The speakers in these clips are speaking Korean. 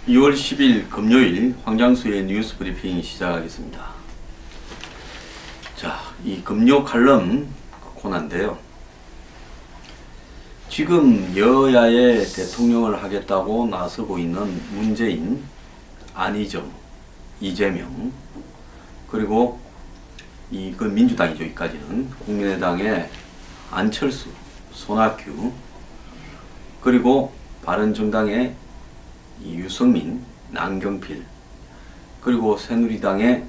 (2월 10일) 금요일 황장수의 뉴스 브리핑 시작하겠습니다. 자, 이 금요 칼럼 코너인데요. 지금 여야의 대통령을 하겠다고 나서고 있는 문재인, 안희정, 이재명, 그리고 그 민주당이죠. 여기까지는 국민의당의 안철수, 손학규, 그리고 바른정당의 유승민, 남경필, 그리고 새누리당의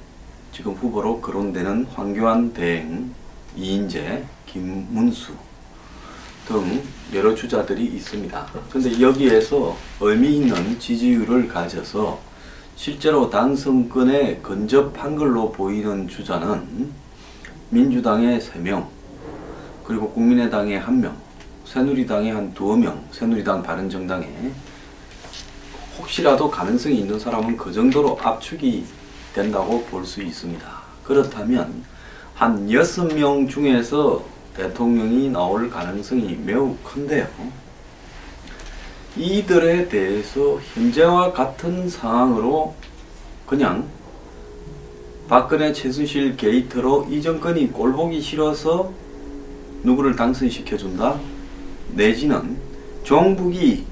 지금 후보로 거론되는 황교안 대행, 이인재, 김문수 등 여러 주자들이 있습니다. 그런데 여기에서 의미 있는 지지율을 가져서 실제로 당선권에 근접한 걸로 보이는 주자는 민주당의 3명, 그리고 국민의당의 1명, 새누리당의 한 2명, 새누리당 바른정당에 혹시라도 가능성이 있는 사람은 그 정도로 압축이 된다고 볼 수 있습니다. 그렇다면 한 6명 중에서 대통령이 나올 가능성이 매우 큰데요. 이들에 대해서 현재와 같은 상황으로 그냥 박근혜 최순실 게이트로 이 정권이 꼴보기 싫어서 누구를 당선시켜준다? 내지는 종북이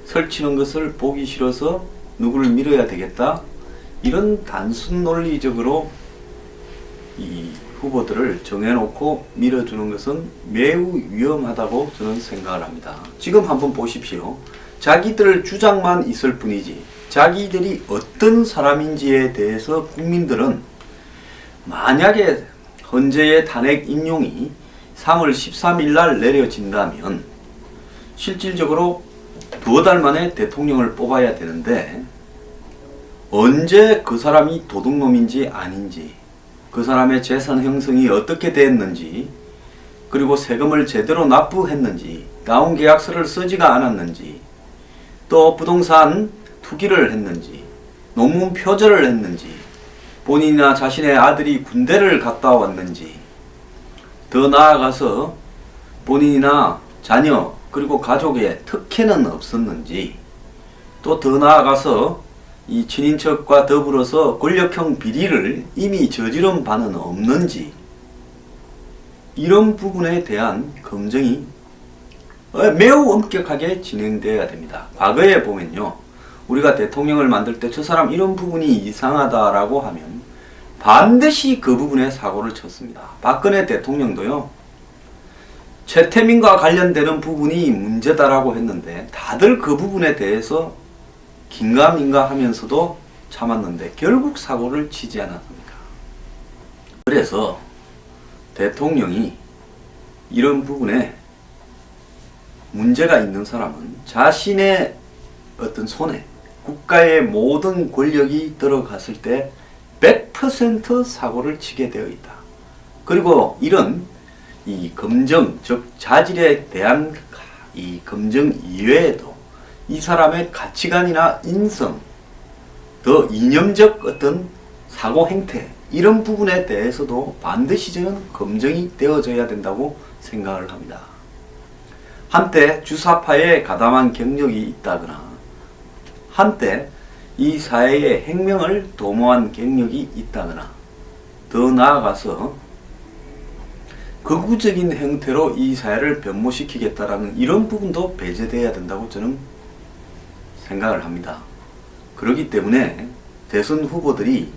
설치는 것을 보기 싫어서 누구를 밀어야 되겠다? 이런 단순 논리적으로 이 후보들을 정해놓고 밀어주는 것은 매우 위험하다고 저는 생각을 합니다. 지금 한번 보십시오. 자기들 주장만 있을 뿐이지 자기들이 어떤 사람인지에 대해서 국민들은 만약에 헌재의 탄핵 인용이 3월 13일 날 내려진다면 실질적으로 2달 만에 대통령을 뽑아야 되는데 언제 그 사람이 도둑놈인지 아닌지, 그 사람의 재산 형성이 어떻게 됐는지, 그리고 세금을 제대로 납부했는지, 다운 계약서를 쓰지가 않았는지, 또 부동산 투기를 했는지, 논문 표절을 했는지, 본인이나 자신의 아들이 군대를 갔다 왔는지, 더 나아가서 본인이나 자녀 그리고 가족에 특혜는 없었는지, 또 더 나아가서 이 친인척과 더불어서 권력형 비리를 이미 저지른 바는 없는지, 이런 부분에 대한 검증이 매우 엄격하게 진행되어야 됩니다. 과거에 보면요, 우리가 대통령을 만들 때 저 사람 이런 부분이 이상하다라고 하면 반드시 그 부분에 사고를 쳤습니다. 박근혜 대통령도요, 최태민과 관련되는 부분이 문제다라고 했는데 다들 그 부분에 대해서 긴가민가 하면서도 참았는데 결국 사고를 치지 않았습니까? 그래서 대통령이 이런 부분에 문제가 있는 사람은 자신의 어떤 손에 국가의 모든 권력이 들어갔을 때 100% 사고를 치게 되어 있다. 그리고 이런 이 검증, 즉 자질에 대한 이 검증 이외에도 이 사람의 가치관이나 인성, 더 이념적 어떤 사고 행태, 이런 부분에 대해서도 반드시 저는 검증이 되어져야 된다고 생각을 합니다. 한때 주사파에 가담한 경력이 있다거나 한때 이 사회의 혁명을 도모한 경력이 있다거나 더 나아가서 극우적인 형태로 이 사회를 변모시키겠다라는 이런 부분도 배제되어야 된다고 저는 생각을 합니다. 그렇기 때문에 대선 후보들이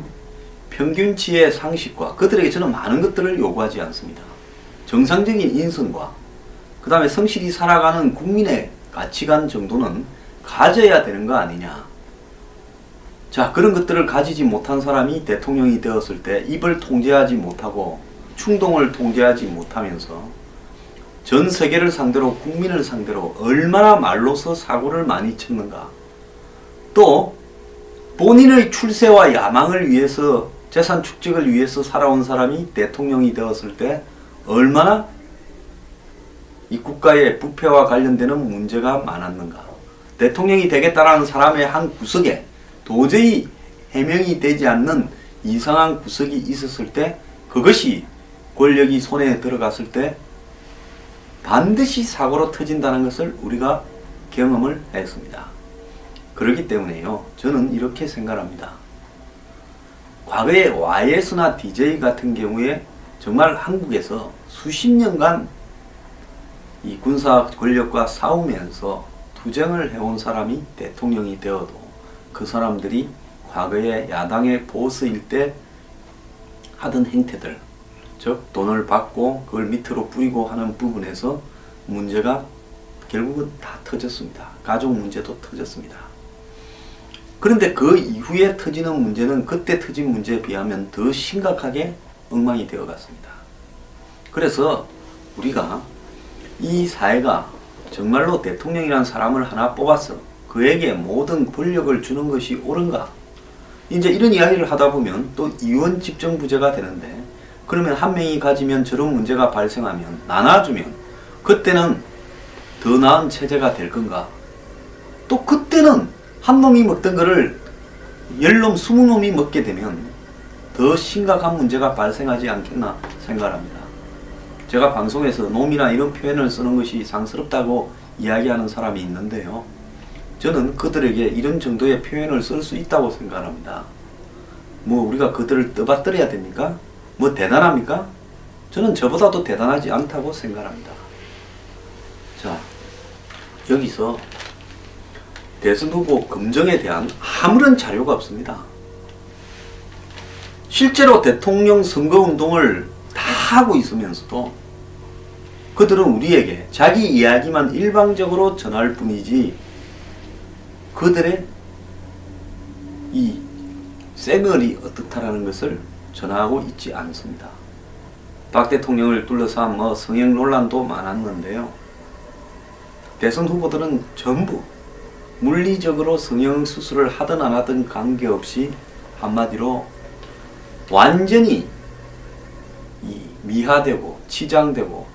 평균치의 상식과 그들에게 저는 많은 것들을 요구하지 않습니다. 정상적인 인성과 그 다음에 성실히 살아가는 국민의 가치관 정도는 가져야 되는 거 아니냐. 자, 그런 것들을 가지지 못한 사람이 대통령이 되었을 때 입을 통제하지 못하고 충동을 통제하지 못하면서 전 세계를 상대로 국민을 상대로 얼마나 말로서 사고를 많이 쳤는가. 또 본인의 출세와 야망을 위해서 재산 축적을 위해서 살아온 사람이 대통령이 되었을 때 얼마나 이 국가의 부패와 관련되는 문제가 많았는가. 대통령이 되겠다라는 사람의 한 구석에 도저히 해명이 되지 않는 이상한 구석이 있었을 때, 그것이 권력이 손에 들어갔을 때 반드시 사고로 터진다는 것을 우리가 경험을 했습니다. 그렇기 때문에요, 저는 이렇게 생각합니다. 과거에 YS나 DJ 같은 경우에 정말 한국에서 수십 년간 이 군사 권력과 싸우면서 투쟁을 해온 사람이 대통령이 되어도 그 사람들이 과거에 야당의 보스일 때 하던 행태들, 즉 돈을 받고 그걸 밑으로 뿌리고 하는 부분에서 문제가 결국은 다 터졌습니다. 가족 문제도 터졌습니다. 그런데 그 이후에 터지는 문제는 그때 터진 문제에 비하면 더 심각하게 엉망이 되어 갔습니다. 그래서 우리가 이 사회가 정말로 대통령이라는 사람을 하나 뽑아서 그에게 모든 권력을 주는 것이 옳은가? 이제 이런 이야기를 하다 보면 또 이원 집정부제가 되는데, 그러면 한 명이 가지면 저런 문제가 발생하면 나눠주면 그때는 더 나은 체제가 될 건가? 또 그때는 한 놈이 먹던 거를 10놈, 20놈이 먹게 되면 더 심각한 문제가 발생하지 않겠나 생각합니다. 제가 방송에서 놈이나 이런 표현을 쓰는 것이 상스럽다고 이야기하는 사람이 있는데요, 저는 그들에게 이런 정도의 표현을 쓸 수 있다고 생각합니다. 뭐 우리가 그들을 떠받들어야 됩니까? 뭐 대단합니까? 저는 저보다도 대단하지 않다고 생각합니다. 자, 여기서 대선 후보 검증에 대한 아무런 자료가 없습니다. 실제로 대통령 선거운동을 다 하고 있으면서도 그들은 우리에게 자기 이야기만 일방적으로 전할 뿐이지 그들의 이 쌩얼이 어떻다라는 것을 전하고 있지 않습니다. 박 대통령을 둘러싼 성형 논란도 많았는데요, 대선 후보들은 전부 물리적으로 성형 수술을 하든 안 하든 관계없이 한마디로 완전히 미화되고 치장되고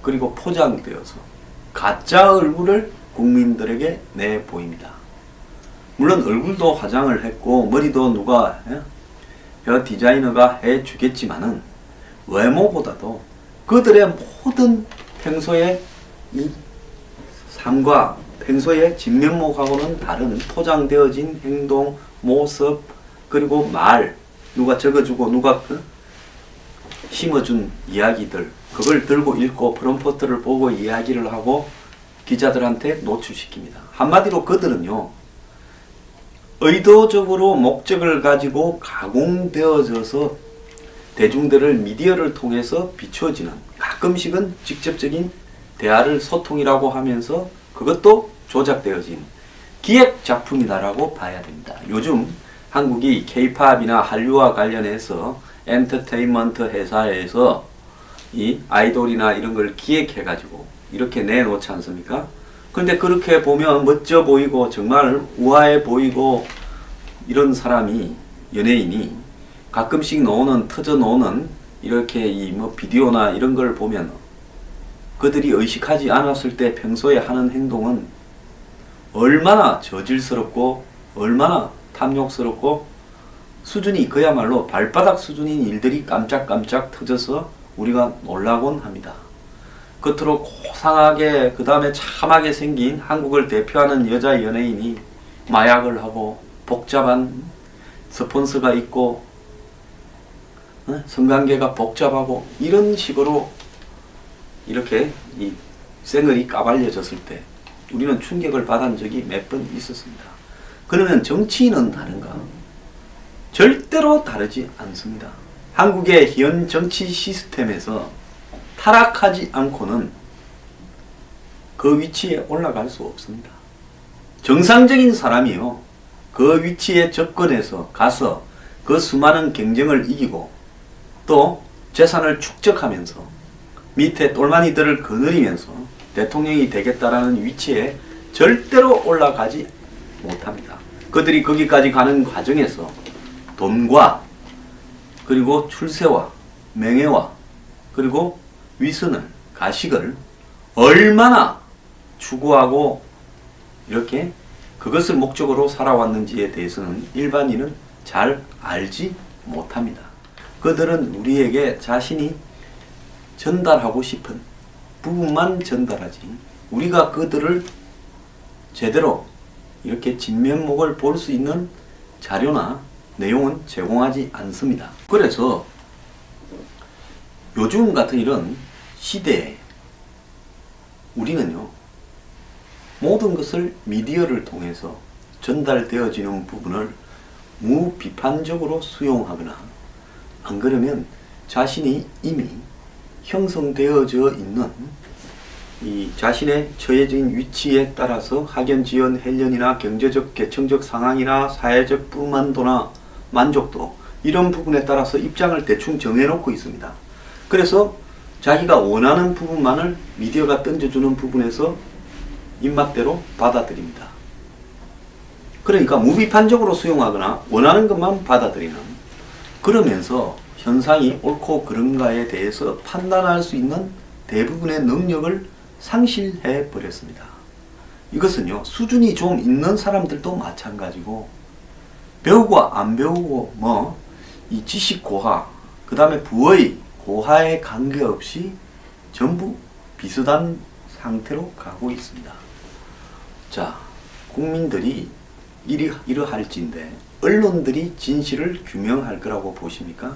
그리고 포장되어서 가짜 얼굴을 국민들에게 내보입니다. 물론 얼굴도 화장을 했고 머리도 누가 헤어 디자이너가 해주겠지만은 외모보다도 그들의 모든 평소의 이 삶과 평소의 진면목하고는 다른 포장되어진 행동, 모습, 그리고 말, 누가 적어주고 누가 심어준 이야기들, 그걸 들고 읽고 프롬포트를 보고 이야기를 하고 기자들한테 노출시킵니다. 한마디로 그들은요, 의도적으로 목적을 가지고 가공되어져서 대중들을 미디어를 통해서 비춰지는, 가끔씩은 직접적인 대화를 소통이라고 하면서 그것도 조작되어진 기획 작품이다라고 봐야 됩니다. 요즘 한국이 K-팝이나 한류와 관련해서 엔터테인먼트 회사에서 이 아이돌이나 이런 걸 기획해가지고 이렇게 내놓지 않습니까? 근데 그렇게 보면 멋져 보이고 정말 우아해 보이고 이런 사람이, 연예인이 가끔씩 터져 놓는 이렇게 비디오나 이런 걸 보면 그들이 의식하지 않았을 때 평소에 하는 행동은 얼마나 저질스럽고 얼마나 탐욕스럽고 수준이 그야말로 발바닥 수준인 일들이 깜짝깜짝 터져서 우리가 놀라곤 합니다. 겉으로 고상하게 그 다음에 참하게 생긴 한국을 대표하는 여자 연예인이 마약을 하고 복잡한 스폰서가 있고 성관계가 복잡하고 이런 식으로 이렇게 이 쌩얼이 까발려졌을 때 우리는 충격을 받은 적이 몇 번 있었습니다. 그러면 정치인은 다른가? 절대로 다르지 않습니다. 한국의 현 정치 시스템에서 타락하지 않고는 그 위치에 올라갈 수 없습니다. 정상적인 사람이요, 그 위치에 접근해서 가서 그 수많은 경쟁을 이기고 또 재산을 축적하면서 밑에 똘마니들을 거느리면서 대통령이 되겠다라는 위치에 절대로 올라가지 못합니다. 그들이 거기까지 가는 과정에서 돈과 그리고 출세와 명예와 그리고 위선을, 가식을 얼마나 추구하고 이렇게 그것을 목적으로 살아왔는지에 대해서는 일반인은 잘 알지 못합니다. 그들은 우리에게 자신이 전달하고 싶은 부분만 전달하지 우리가 그들을 제대로 이렇게 진면목을 볼 수 있는 자료나 내용은 제공하지 않습니다. 그래서 요즘 같은 이런 시대에 우리는요, 모든 것을 미디어를 통해서 전달되어지는 부분을 무비판적으로 수용하거나 안 그러면 자신이 이미 형성되어져 있는 이 자신의 처해진 위치에 따라서 학연, 지연, 헬연이나 경제적, 계층적 상황이나 사회적 불만도나 만족도 이런 부분에 따라서 입장을 대충 정해놓고 있습니다. 그래서 자기가 원하는 부분만을 미디어가 던져주는 부분에서 입맛대로 받아들입니다. 그러니까 무비판적으로 수용하거나 원하는 것만 받아들이는, 그러면서 현상이 옳고 그른가에 대해서 판단할 수 있는 대부분의 능력을 상실해 버렸습니다. 이것은요, 수준이 좀 있는 사람들도 마찬가지고 배우고 안 배우고 이 지식 고하, 그 다음에 부의 고하에 관계없이 전부 비슷한 상태로 가고 있습니다. 자, 국민들이 이러할진데 언론들이 진실을 규명할 거라고 보십니까?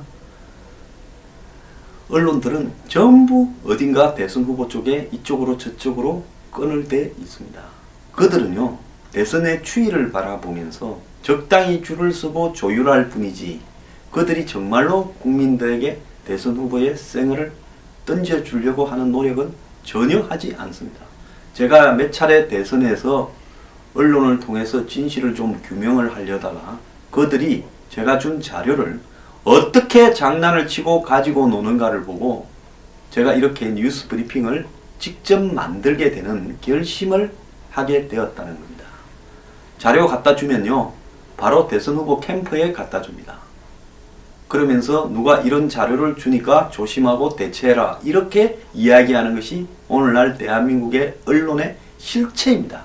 언론들은 전부 어딘가 대선 후보 쪽에 이쪽으로 저쪽으로 끈을 대 있습니다. 그들은요, 대선의 추이를 바라보면서 적당히 줄을 서고 조율할 뿐이지 그들이 정말로 국민들에게 대선 후보의 생을 던져주려고 하는 노력은 전혀 하지 않습니다. 제가 몇 차례 대선에서 언론을 통해서 진실을 좀 규명을 하려다가 그들이 제가 준 자료를 어떻게 장난을 치고 가지고 노는가를 보고 제가 이렇게 뉴스 브리핑을 직접 만들게 되는 결심을 하게 되었다는 겁니다. 자료 갖다 주면요, 바로 대선 후보 캠프에 갖다 줍니다. 그러면서 누가 이런 자료를 주니까 조심하고 대처해라, 이렇게 이야기하는 것이 오늘날 대한민국의 언론의 실체입니다.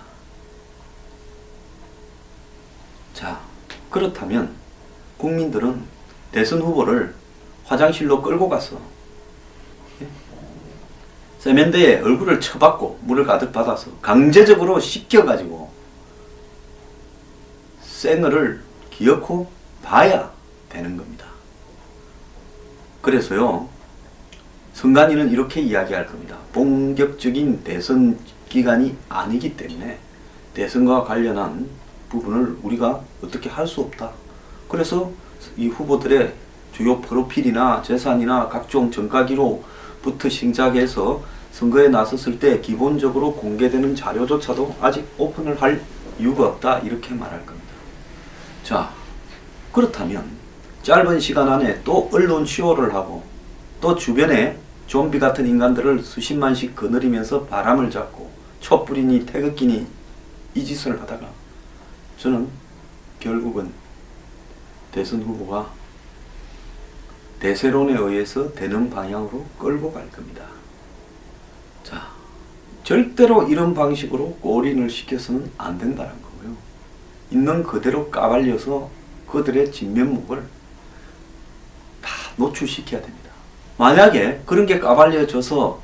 자, 그렇다면 국민들은 대선 후보를 화장실로 끌고 가서 세면대에 얼굴을 쳐박고 물을 가득 받아서 강제적으로 씻겨가지고 생얼을 기어코 봐야 되는 겁니다. 그래서요, 선관위는 이렇게 이야기할 겁니다. 본격적인 대선 기간이 아니기 때문에 대선과 관련한 부분을 우리가 어떻게 할 수 없다. 그래서 이 후보들의 주요 프로필이나 재산이나 각종 정가기록부터 시작해서 선거에 나섰을 때 기본적으로 공개되는 자료조차도 아직 오픈을 할 이유가 없다, 이렇게 말할 겁니다. 자, 그렇다면 짧은 시간 안에 또 언론 쇼를 하고 또 주변에 좀비 같은 인간들을 수십만씩 거느리면서 바람을 잡고 촛불이니 태극기니 이 짓을 하다가 저는 결국은 대선 후보가 대세론에 의해서 되는 방향으로 끌고 갈 겁니다. 자, 절대로 이런 방식으로 올인을 시켜서는 안 된다는 거고요. 있는 그대로 까발려서 그들의 진면목을 다 노출시켜야 됩니다. 만약에 그런 게 까발려져서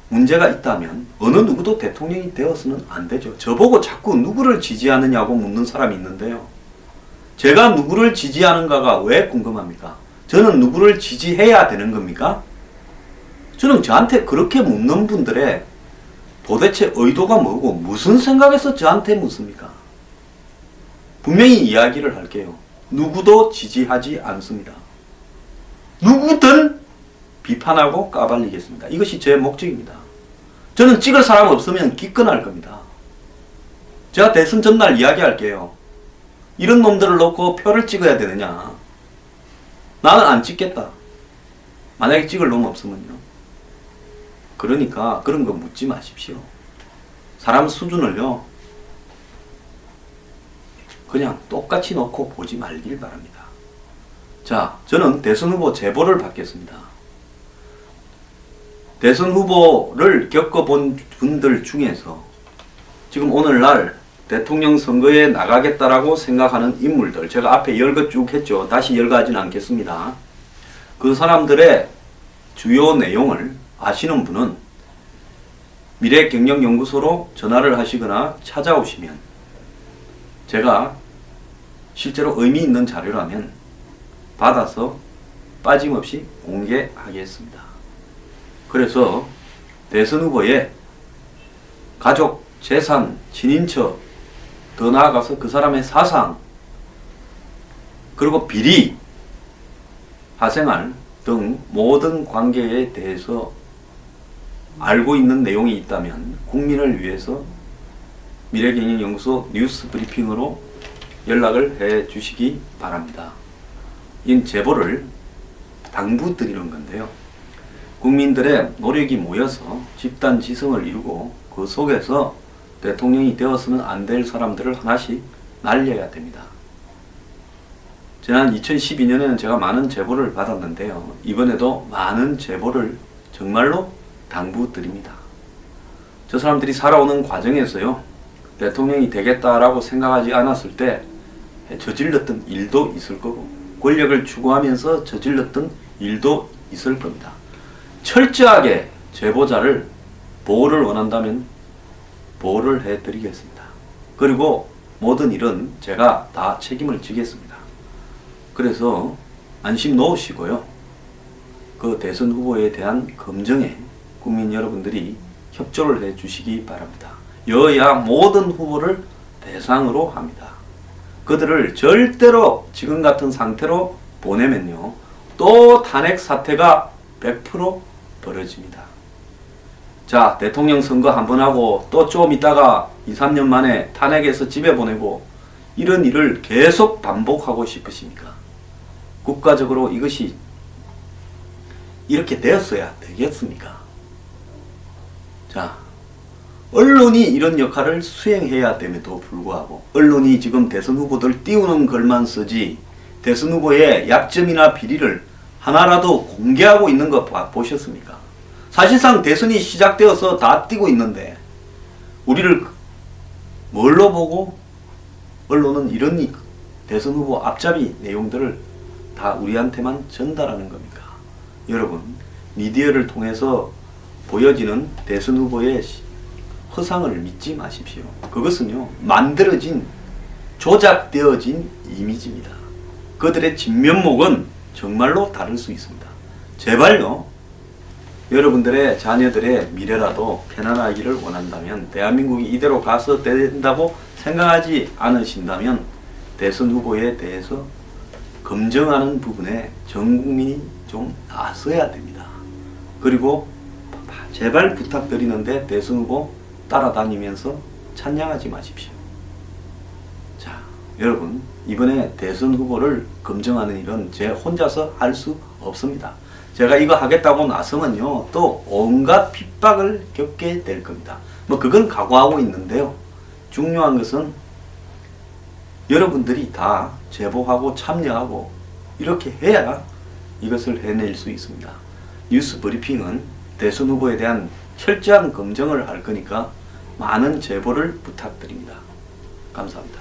문제가 있다면 어느 누구도 대통령이 되어서는 안 되죠. 저보고 자꾸 누구를 지지하느냐고 묻는 사람이 있는데요. 제가 누구를 지지하는가가 왜 궁금합니까? 저는 누구를 지지해야 되는 겁니까? 저는 저한테 그렇게 묻는 분들의 도대체 의도가 뭐고 무슨 생각에서 저한테 묻습니까? 분명히 이야기를 할게요. 누구도 지지하지 않습니다. 누구든 비판하고 까발리겠습니다. 이것이 제 목적입니다. 저는 찍을 사람 없으면 기권할 겁니다. 제가 대선 전날 이야기할게요. 이런 놈들을 놓고 표를 찍어야 되느냐. 나는 안 찍겠다. 만약에 찍을 놈 없으면요. 그러니까 그런 거 묻지 마십시오. 사람 수준을요, 그냥 똑같이 놓고 보지 말길 바랍니다. 자, 저는 대선 후보 제보를 받겠습니다. 대선 후보를 겪어본 분들 중에서 지금 오늘날 대통령 선거에 나가겠다라고 생각하는 인물들, 제가 앞에 열거 쭉 했죠. 다시 열거하지는 않겠습니다. 그 사람들의 주요 내용을 아시는 분은 미래경영연구소로 전화를 하시거나 찾아오시면 제가 실제로 의미 있는 자료라면 받아서 빠짐없이 공개하겠습니다. 그래서 대선 후보의 가족, 재산, 친인척, 더 나아가서 그 사람의 사상, 그리고 비리, 사생활 등 모든 관계에 대해서 알고 있는 내용이 있다면 국민을 위해서 미래경영연구소 뉴스 브리핑으로 연락을 해 주시기 바랍니다. 이 제보를 당부드리는 건데요. 국민들의 노력이 모여서 집단 지성을 이루고 그 속에서 대통령이 되었으면 안 될 사람들을 하나씩 날려야 됩니다. 지난 2012년에는 제가 많은 제보를 받았는데요. 이번에도 많은 제보를 정말로 당부드립니다. 저 사람들이 살아오는 과정에서요, 대통령이 되겠다라고 생각하지 않았을 때 저질렀던 일도 있을 거고, 권력을 추구하면서 저질렀던 일도 있을 겁니다. 철저하게 제보자를 보호를 원한다면 보호를 해드리겠습니다. 그리고 모든 일은 제가 다 책임을 지겠습니다. 그래서 안심 놓으시고요. 그 대선 후보에 대한 검증에 국민 여러분들이 협조를 해 주시기 바랍니다. 여야 모든 후보를 대상으로 합니다. 그들을 절대로 지금 같은 상태로 보내면요, 또 탄핵 사태가 100% 벌어집니다. 자, 대통령 선거 한번 하고 또 좀 있다가 2, 3년 만에 탄핵해서 집에 보내고 이런 일을 계속 반복하고 싶으십니까? 국가적으로 이것이 이렇게 되었어야 되겠습니까? 자, 언론이 이런 역할을 수행해야 됨에도 불구하고 언론이 지금 대선 후보들 띄우는 글만 쓰지 대선 후보의 약점이나 비리를 하나라도 공개하고 있는 거 보셨습니까? 사실상 대선이 시작되어서 다 띄고 있는데 우리를 뭘로 보고 언론은 이런 대선 후보 앞잡이 내용들을 다 우리한테만 전달하는 겁니까? 여러분, 미디어를 통해서 보여지는 대선 후보의 허상을 믿지 마십시오. 그것은요, 만들어진, 조작되어진 이미지입니다. 그들의 진면목은 정말로 다를 수 있습니다. 제발요, 여러분들의 자녀들의 미래라도 편안하기를 원한다면, 대한민국이 이대로 가서 된다고 생각하지 않으신다면 대선 후보에 대해서 검증하는 부분에 전 국민이 좀 나서야 됩니다. 그리고 제발 부탁드리는데 대선 후보 따라다니면서 찬양하지 마십시오. 자, 여러분, 이번에 대선 후보를 검증하는 일은 제 혼자서 할 수 없습니다. 제가 이거 하겠다고 나서면요, 또 온갖 핍박을 겪게 될 겁니다. 뭐 그건 각오하고 있는데요. 중요한 것은 여러분들이 다 제보하고 참여하고 이렇게 해야 이것을 해낼 수 있습니다. 뉴스 브리핑은 대선 후보에 대한 철저한 검증을 할 거니까 많은 제보를 부탁드립니다. 감사합니다.